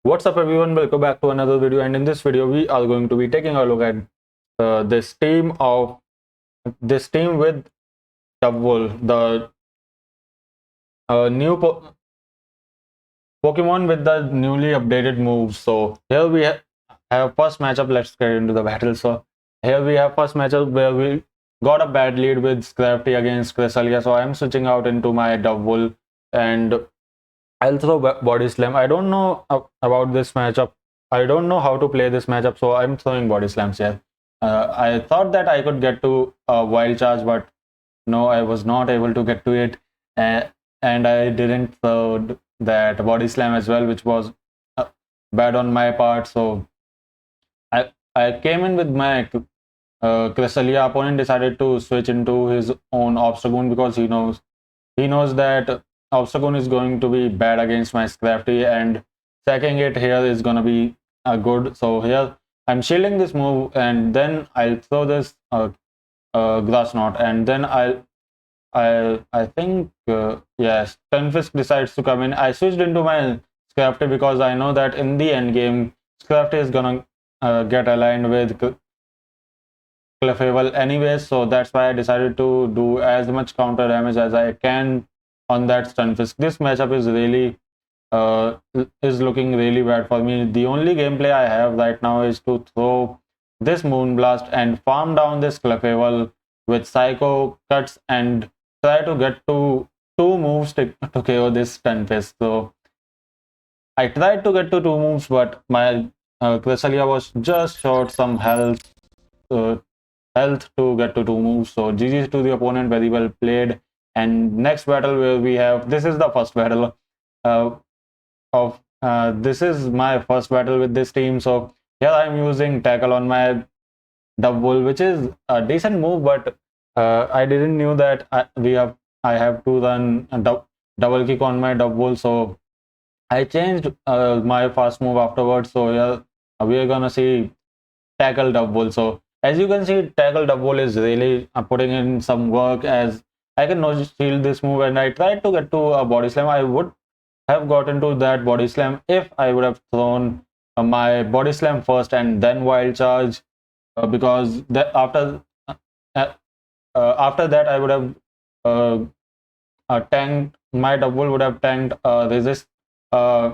What's up everyone, welcome back to another video, and in this video we are going to be taking a look at this team with Double, the new Pokemon with the newly updated moves. So here we have first matchup. Let's get into the battle. So here we have first matchup where we got a bad lead with Scrafty against Cresselia. So I'm switching out into my Double and I'll throw body slam. I don't know about this matchup. I don't know how to play this matchup, so I'm throwing body slams here. I thought that I could get to a wild charge, but no, I was not able to get to it, uh, and I didn't throw that body slam as well, which was bad on my part. So I came in with my Cresselia. Opponent decided to switch into his own Obstagoon because he knows that Obstagoon is going to be bad against my Scrafty, and sacking it here is going to be good. So here I'm shielding this move, and then I'll throw this Grass Knot, and then I think yes, Stunfisk decides to come in. I switched into my Scrafty because I know that in the end game Scrafty is gonna get aligned with Clefable anyways, so that's why I decided to do as much counter damage as I can on that Stunfisk. This matchup uh, is looking really bad for me. The only gameplay I have right now is to throw this Moonblast and farm down this Clefable with Psycho Cuts and try to get to two moves to KO this Stunfisk. So I tried to get to two moves, but my Cresselia was just short some uh, health to get to two moves. So GG to the opponent, very well played. And next battle where we have, this is the first battle uh, of this is my first battle with this team. So here I'm using tackle on my Double, which is a decent move, but I didn't knew that I have to run a double kick on my Double. So I changed my fast move afterwards. So yeah, we are gonna see tackle Double. So as you can see, tackle Double is really putting in some work, as I can no shield this move, and I tried to get to a body slam. I would have gotten to that body slam if I would have thrown my body slam first and then wild charge, because uh, uh, after that I would have uh, tanked, my Double would have tanked resist uh,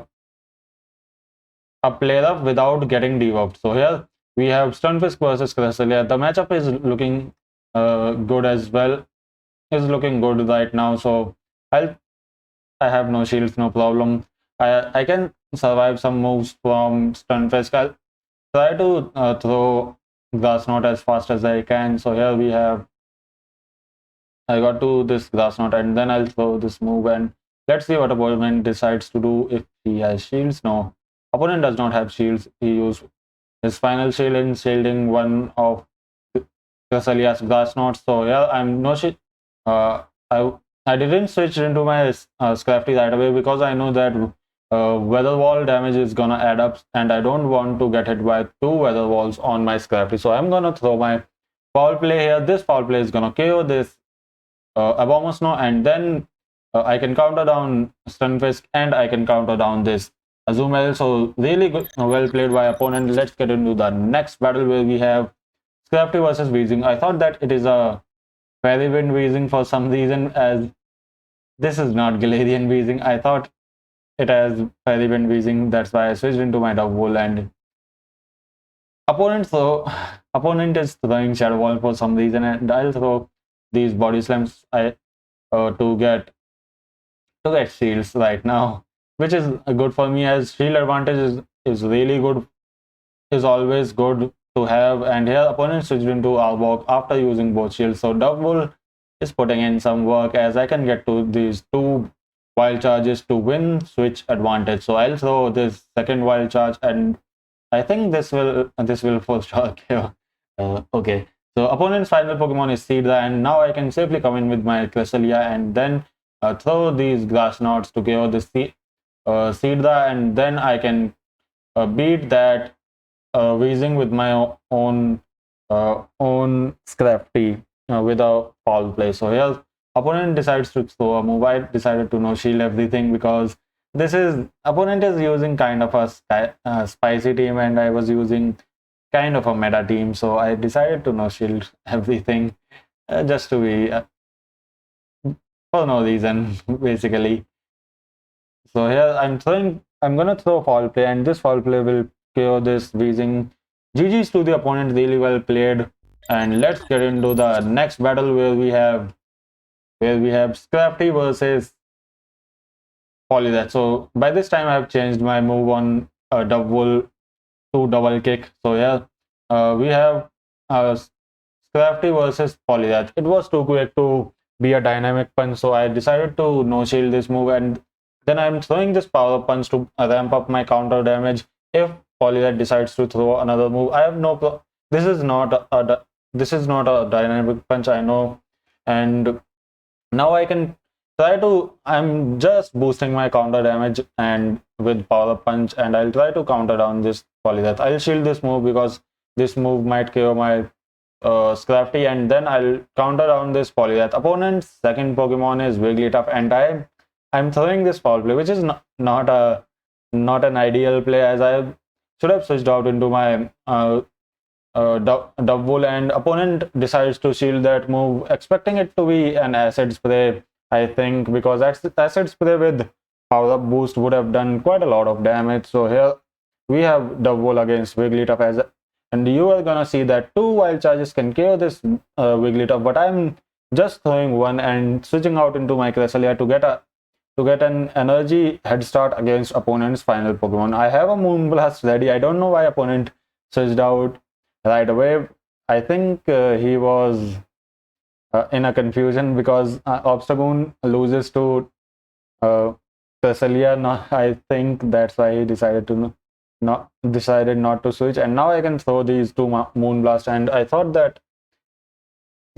a player up without getting debuffed. So here we have Stunfisk versus Cresselia. The matchup is looking good as well. Is looking good right now. So I'll I have no shields, no problem. I can survive some moves from Stunfisk. I'll try to throw Grass Knot as fast as I can. So here we have, I got to this Grass Knot, and then I'll throw this move, and let's see what opponent decides to do. If he has shields, no. Opponent does not have shields. He used his final shield in shielding one of Cresselia's Grass Knots. So yeah, I'm no shit. Uh, I I didn't switch into my Scrafty right away because I know that weather wall damage is gonna add up, and I don't want to get hit by two weather walls on my Scrafty. So I'm gonna throw my foul play here. This foul play is gonna KO this Abomasnow, and then I can counter down Stunfisk, and I can counter down this Azumarill. So really good, well played by opponent. Let's get into the next battle where we have Scrafty versus Weezing. I thought that it is a Fairy Wind Weezing for some reason, as this is not Galarian Weezing. I thought it has Fairy Wind Weezing. That's why I switched into my Double, and opponent so opponent is throwing Shadow Ball for some reason, and I'll throw these body slams to get shields right now, which is good for me, as shield advantage is really good, is always good to have. And here opponent switched into Arbok after using both shields. So Double is putting in some work, as I can get to these two wild charges to win switch advantage. So I'll throw this second wild charge, and I think this will for sure kill. Okay. So opponent's final Pokemon is Seedra, and now I can safely come in with my Cresselia and then throw these Grass Knots to KO this Seedra, and then I can beat that Weezing with my own Scrafty with a foul play. So here opponent decides to throw a move. I decided to no shield everything because this is opponent is using kind of a spicy team, and I was using kind of a meta team, so I decided to no shield everything just to be for no reason basically. So here I'm gonna throw foul play, and this foul play will cure this wheezing. GG's to the opponent, really well played. And let's get into the next battle where we have Scrafty versus Polydeath. So by this time I have changed my move on double to double kick. So yeah, we have Scrafty versus Polydeath. It was too quick to be a dynamic punch, so I decided to no shield this move, and then I'm throwing this power punch to ramp up my counter damage. If Polydeath decides to throw another move, I have no. This is not this is not a dynamic punch, I know, and now I can try to. I'm just boosting my counter damage and with power punch, and I'll try to counter down this Polydeath. I'll shield this move because this move might kill my Scrafty, and then I'll counter down this Polydeath. Opponent's second Pokemon is Wigglytuff, and I'm throwing this foul play, which is not an ideal play, as I should have switched out into my double, and opponent decides to shield that move, expecting it to be an acid spray, I think, because acid spray with power up boost would have done quite a lot of damage. So here we have double against Wigglytuff, and you are gonna see that two wild charges can KO this Wigglytuff, but I'm just throwing one and switching out into my Cresselia to get an energy head start against opponent's final Pokemon. I have a Moonblast ready. I don't know why opponent switched out right away. I think he was in a confusion because Obstagoon loses to Cresselia. No, I think that's why he decided to not to switch. And now I can throw these two Moonblast, and I thought that,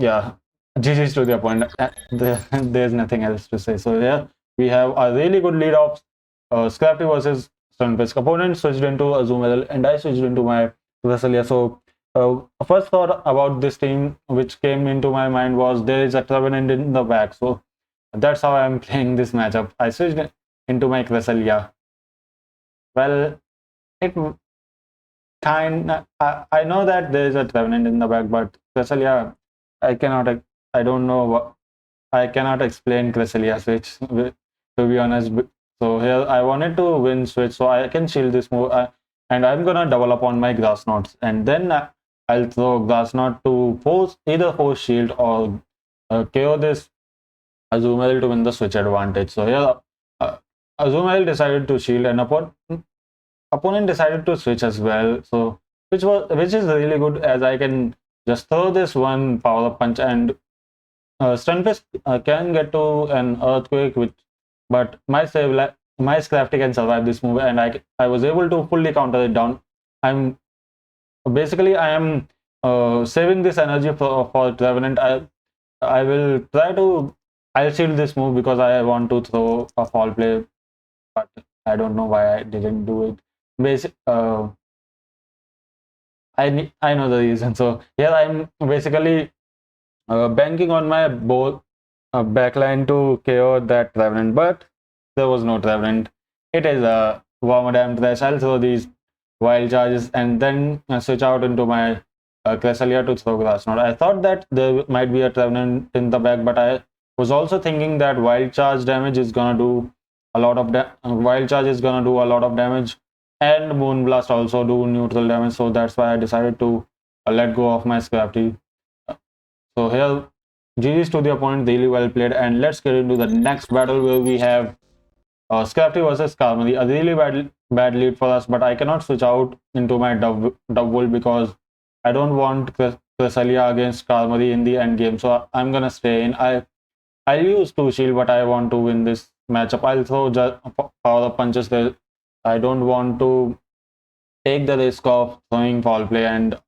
yeah, GG's to the opponent. There's nothing else to say. So yeah, we have a really good lead of Scrafty versus Stunfisk. Opponent switched into Azumarill, and I switched into my Cresselia. So first thought about this team which came into my mind was there is a Trevenant in the back. So that's how I'm playing this matchup. I switched into my Cresselia. Well, it I know that there is a Trevenant in the back, but Cresselia, I don't know what, I cannot explain Cresselia switch to be honest. So here I wanted to win switch, so I can shield this move, and I'm gonna double up on my Grass Knots, and then I'll throw Grass Knot to either force shield or KO this Azumarill to win the switch advantage. So here Azumarill decided to shield, and opponent decided to switch as well. So which is really good, as I can just throw this one power up punch, and Stunfisk can get to an earthquake, but my Scrafty can survive this move, and I was able to fully counter it down. I am saving this energy for Trevenant. I will try to. I'll shield this move because I want to throw a foul play, but I don't know why I didn't do it. I know the reason. So here I'm basically banking on my backline to KO that Trevenant, but there was no Trevenant. It is a Wormadam Thresh. I'll throw these wild charges and then switch out into my Cresselia to throw Grass Knot. I thought that there might be a Trevenant in the back, but I was also thinking that wild charge damage is gonna do a lot of wild charge is gonna do a lot of damage, and Moonblast also do neutral damage. So that's why I decided to let go of my Scrafty. So here, GG's to the opponent, really well played, and let's get into the next battle where we have Scrafty versus Carmody. A really bad lead for us, but I cannot switch out into my double because I don't want Cresselia against Carmody in the end game. So I'm gonna stay in. I'll use 2 shield, but I want to win this matchup. I'll throw power punches there. I don't want to take the risk of throwing foul play and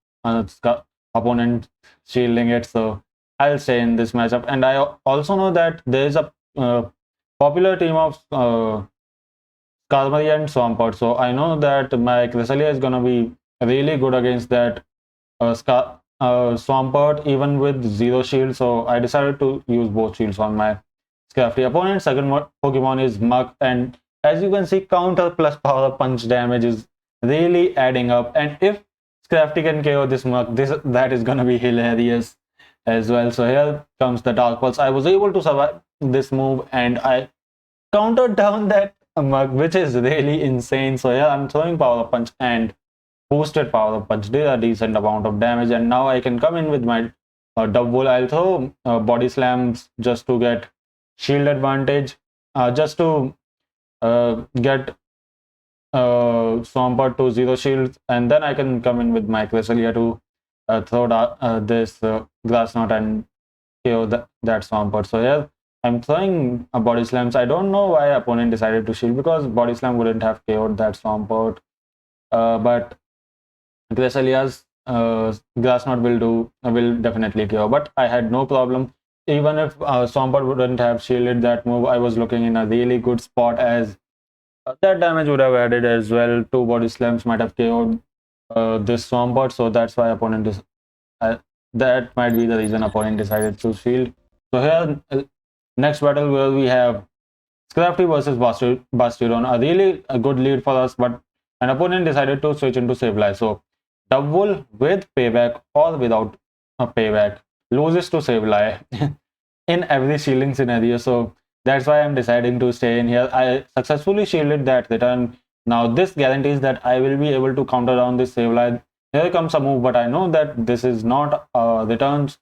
opponent shielding it. So I'll stay in this matchup. And I also know that there is a popular team of Carmody and Swampert. So I know that my Cresselia is gonna be really good against that Swampert, even with 0 shield. So I decided to use both shields on my Scrafty. Opponent's second Pokemon is Muk, and as you can see, counter plus power punch damage is really adding up. And if Scrafty can KO this mug, that is gonna be hilarious as well. So here comes the Dark Pulse. I was able to survive this move and I countered down that mug, which is really insane. So here I'm throwing power punch and boosted power punch did a decent amount of damage, and now I can come in with my double. I'll throw body slams just to get shield advantage, just to get Swampert to 0 shields, and then I can come in with my Cresselia to throw this Grass Knot and KO that Swampert. So here I'm throwing body slams. I don't know why opponent decided to shield, because body slam wouldn't have KO'd that Swampert, but Cresselia's Grass Knot will definitely KO. But I had no problem. Even if Swampert wouldn't have shielded that move, I was looking in a really good spot, as that damage would have added as well. 2 body slams might have KO'd this Swampert, so that's why opponent is that might be the reason opponent decided to shield. So here, next battle where we have Scrafty versus Bastiodon, a really good lead for us, but an opponent decided to switch into Sableye. So double with payback or without a payback loses to Sableye in every shielding scenario. So that's why I'm deciding to stay in here. I successfully shielded that return. Now this guarantees that I will be able to counter down this Sableye. Here comes a move, but I know that this is not returns,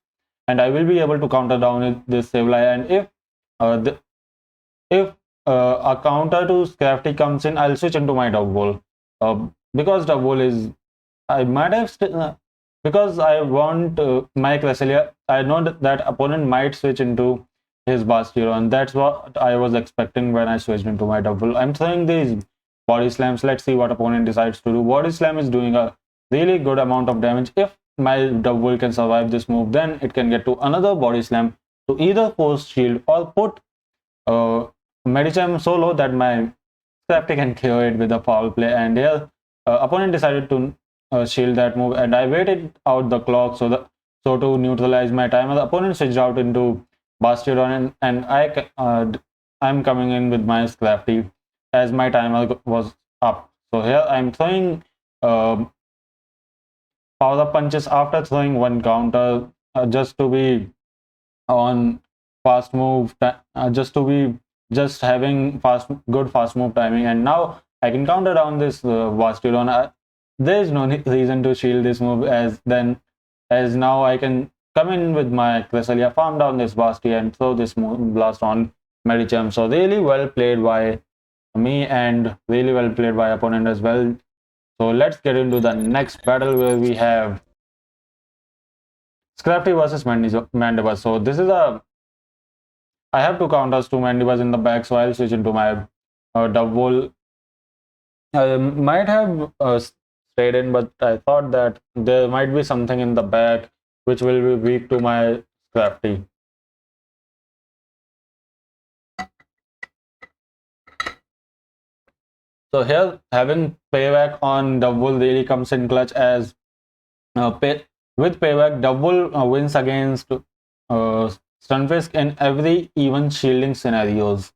and I will be able to counter down this Sableye. And if a counter to Scrafty comes in, I'll switch into my double. Because double is, I might have because I want my Cresselia. I know that opponent might switch into his Bastiodon. That's what I was expecting when I switched into my double. I'm throwing these body slams. Let's see what opponent decides to do. Body slam is doing a really good amount of damage. If my double can survive this move, then it can get to another body slam to either force shield or put Medicham so low that my Scrafty can KO it with a foul play. And here opponent decided to shield that move, and I waited out the clock so to neutralize my timer. The opponent switched out into Bastiodon, and I'm coming in with my Scrafty as my timer was up. So here I'm throwing power punches after throwing one counter, just to be on fast move, just having good fast move timing. And now I can counter down this Bastiodon. There is no reason to shield this move, as now I can come in with my Cresselia, farm down this Basti, and throw this Moonblast on Medicham. So really well played by me, and really well played by opponent as well. So let's get into the next battle where we have Scrafty versus Mandibuzz. So this is I have 2 counters to Mandibuzz in the back, so I'll switch into my double. I might have stayed in, but I thought that there might be something in the back which will be weak to my Scrafty. So here, having payback on double really comes in clutch, as with payback, double wins against Stunfisk in every even shielding scenarios.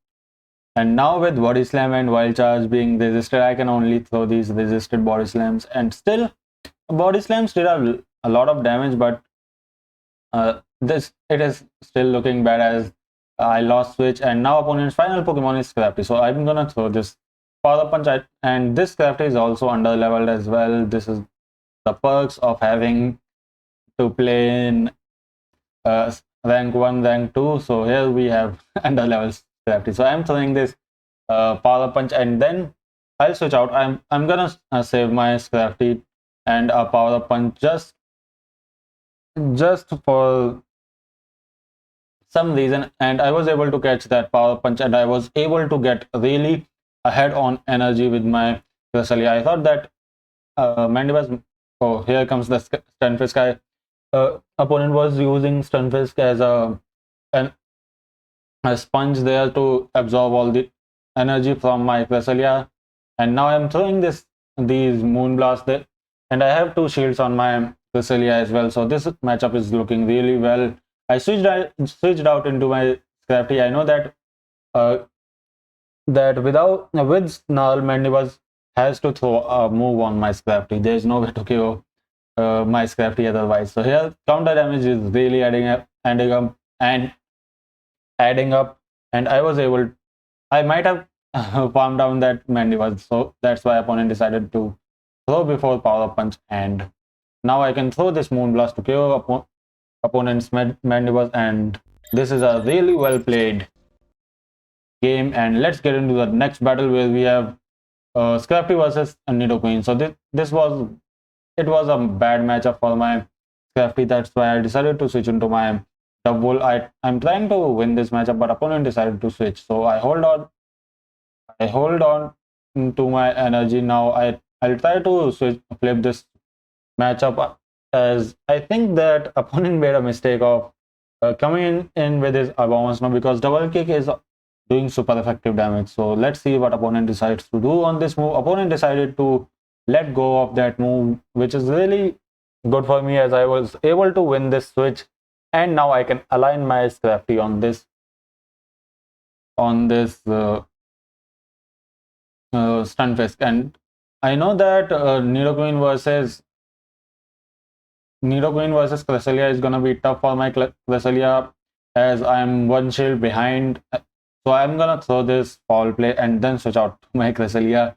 And now with body slam and wild charge being resisted, I can only throw these resisted body slams, and still body slams did a lot of damage, but it is still looking bad, as I lost switch, and now opponent's final Pokemon is Scrafty. So I'm gonna throw this power punch, and this Scrafty is also under leveled as well. This is the perks of having to play in rank 1, rank 2. So here we have under level Scrafty. So I'm throwing this power punch, and then I'll switch out. I'm gonna save my Scrafty and a power punch just for some reason, and I was able to catch that power punch, and I was able to get really ahead on energy with my Cresselia. I thought that Mandibuzz. Oh, here comes the Stunfisk. Opponent was using Stunfisk as a sponge there to absorb all the energy from my Cresselia, and now I'm throwing these Moonblast there, and I have 2 shields on my Cresselia as well. So this matchup is looking really well. I switched out into my Scrafty. I know that that with Snarl, Mandibuzz has to throw a move on my Scrafty. There is no way to kill my Scrafty otherwise. So here counter damage is really and adding up, and I might have farmed down that Mandibuzz, so that's why opponent decided to throw before power up punch, and now I can throw this Moonblast to kill opponent's Mandibuzz, and this is a really well played game. And let's get into the next battle where we have Scrafty versus Nidoqueen. So it was a bad matchup for my Scrafty. That's why I decided to switch into my double. I'm trying to win this matchup, but opponent decided to switch. So I hold on to my energy now. I'll try to flip this matchup, as I think that opponent made a mistake of coming in with his bounce now, because double kick is doing super effective damage. So let's see what opponent decides to do on this move. Opponent decided to let go of that move, which is really good for me, as I was able to win this switch, and now I can align my Scrafty on this Stunfisk. And I know that Nidoqueen versus Cresselia is gonna be tough for my Cresselia, as I'm one shield behind. So I'm gonna throw this foul play and then switch out to my Cresselia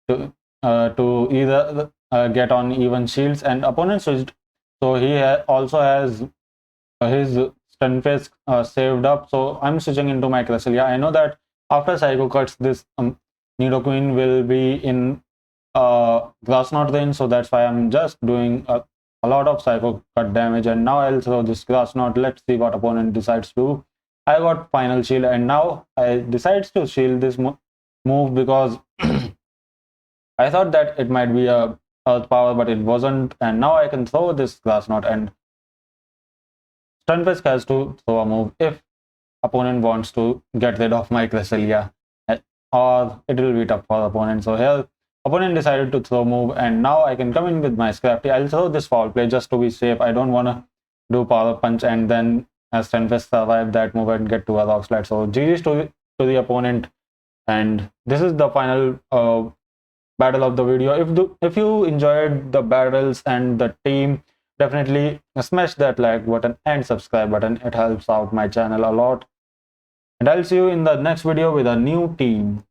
to either get on even shields, and opponent switched. So he also has his Stunfisk saved up. So I'm switching into my Cresselia. I know that after Psycho Cuts, this Nidoqueen will be in Grass Knot range, so that's why I'm just doing a lot of Psycho Cut damage. And now I'll throw this Grass Knot. Let's see what opponent decides to do. I got Final Shield, and now I decides to shield this move because I thought that it might be a Earth Power, but it wasn't. And now I can throw this Grass Knot, and Stunfisk has to throw a move if opponent wants to get rid of my Cresselia, or it will be tough for opponent. So here opponent decided to throw move, and now I can come in with my Scrafty. I'll throw this foul play just to be safe. I don't want to do power punch and then Stunfisk survive that move and get to a rock slide. So GG's to the opponent, and this is the final battle of the video. If you enjoyed the battles and the team, definitely smash that like button and subscribe button. It helps out my channel a lot, and I'll see you in the next video with a new team.